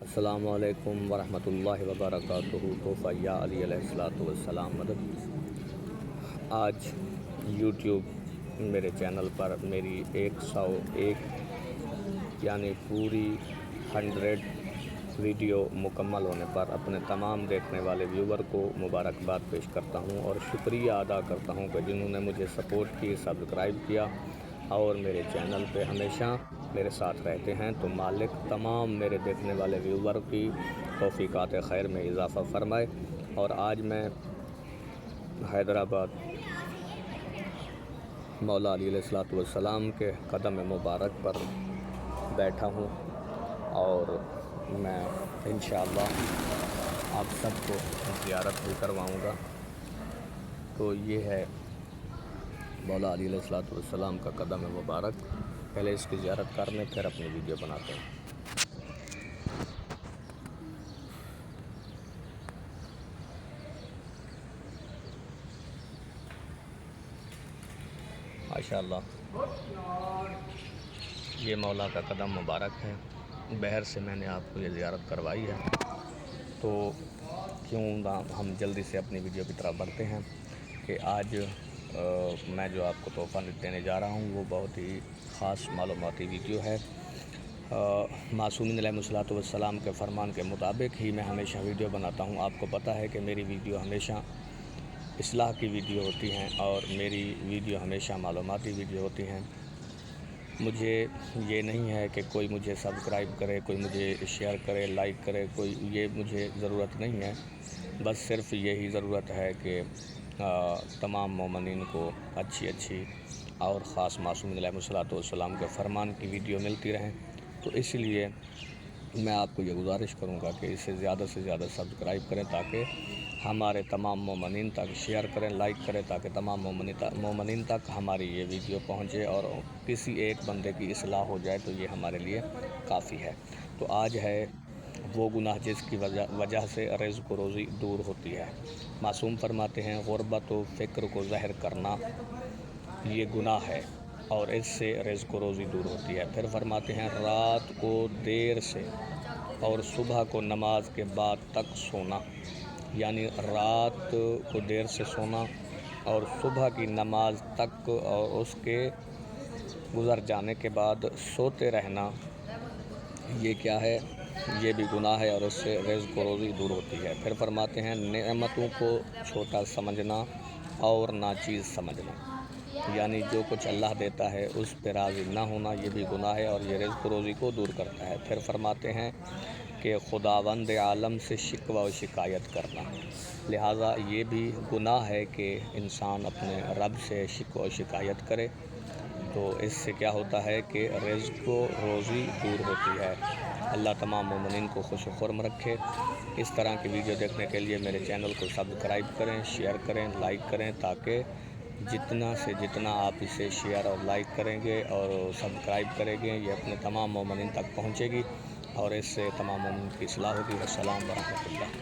السلام علیکم ورحمۃ اللہ وبرکاتہ۔ توفیہ علی علیہ السلام مدد۔ آج یوٹیوب میرے چینل پر میری 101 یعنی پوری 100 ویڈیو مکمل ہونے پر اپنے تمام دیکھنے والے ویور کو مبارکباد پیش کرتا ہوں اور شکریہ ادا کرتا ہوں کہ جنہوں نے مجھے سپورٹ کی، سبسکرائب کیا اور میرے چینل پہ ہمیشہ میرے ساتھ رہتے ہیں۔ تو مالک تمام میرے دیکھنے والے ویور کی توفیقات خیر میں اضافہ فرمائے۔ اور آج میں حیدرآباد مولا علی علیہ السلام کے قدم مبارک پر بیٹھا ہوں اور میں انشاءاللہ آپ سب کو زیارت بھی کرواؤں گا۔ تو یہ ہے مولا علی علیہ السلام کا قدم مبارک۔ پہلے اس کی زیارت کرنے پھر اپنی ویڈیو بناتے ہیں۔ ماشاءاللہ یہ مولا کا قدم مبارک ہے۔ بہر سے میں نے آپ کو یہ زیارت کروائی ہے، تو کیوں نہ ہم جلدی سے اپنی ویڈیو کی طرف بڑھتے ہیں کہ آج میں جو آپ کو تحفہ دینے جا رہا ہوں وہ بہت ہی خاص معلوماتی ویڈیو ہے۔ معصومین علیہ السلام کے فرمان کے مطابق ہی میں ہمیشہ ویڈیو بناتا ہوں۔ آپ کو پتہ ہے کہ میری ویڈیو ہمیشہ اصلاح کی ویڈیو ہوتی ہیں اور میری ویڈیو ہمیشہ معلوماتی ویڈیو ہوتی ہیں۔ مجھے یہ نہیں ہے کہ کوئی مجھے سبسکرائب کرے، کوئی مجھے شیئر کرے، لائک کرے، یہ مجھے ضرورت نہیں ہے۔ بس صرف یہی ضرورت ہے کہ تمام مومنین کو اچھی اور خاص معصومین علیہ السلام کے فرمان کی ویڈیو ملتی رہیں۔ تو اس لیے میں آپ کو یہ گزارش کروں گا کہ اسے زیادہ سے زیادہ سبسکرائب کریں تاکہ ہمارے تمام مومنین تک شیئر کریں، لائک کریں تاکہ تمام مومنین تک ہماری یہ ویڈیو پہنچے اور کسی ایک بندے کی اصلاح ہو جائے تو یہ ہمارے لیے کافی ہے۔ تو آج ہے وہ گناہ جس کی وجہ سے رزق و روزی دور ہوتی ہے۔ معصوم فرماتے ہیں غربت و فکر کو ظاہر کرنا یہ گناہ ہے اور اس سے رزق و روزی دور ہوتی ہے۔ پھر فرماتے ہیں رات کو دیر سے اور صبح کو نماز کے بعد تک سونا، یعنی رات کو دیر سے سونا اور صبح کی نماز تک اور اس کے گزر جانے کے بعد سوتے رہنا، یہ کیا ہے؟ یہ بھی گناہ ہے اور اس سے رزق و روزی دور ہوتی ہے۔ پھر فرماتے ہیں نعمتوں کو چھوٹا سمجھنا اور ناچیز سمجھنا، یعنی جو کچھ اللہ دیتا ہے اس پہ راضی نہ ہونا، یہ بھی گناہ ہے اور یہ رزق و روزی کو دور کرتا ہے۔ پھر فرماتے ہیں کہ خداوند عالم سے شکوہ و شکایت کرنا، لہٰذا یہ بھی گناہ ہے کہ انسان اپنے رب سے شکوہ و شکایت کرے۔ تو اس سے کیا ہوتا ہے کہ رزق و روزی دور ہوتی ہے۔ اللہ تمام مومنین کو خوش و خرم رکھے۔ اس طرح کی ویڈیو دیکھنے کے لیے میرے چینل کو سبسکرائب کریں، شیئر کریں، لائک کریں تاکہ جتنا سے جتنا آپ اسے شیئر اور لائک کریں گے اور سبسکرائب کریں گے یہ اپنے تمام مومنین تک پہنچے گی اور اس سے تمام مومنین کی اصلاح ہوگی۔ السلام ورحمۃ اللہ۔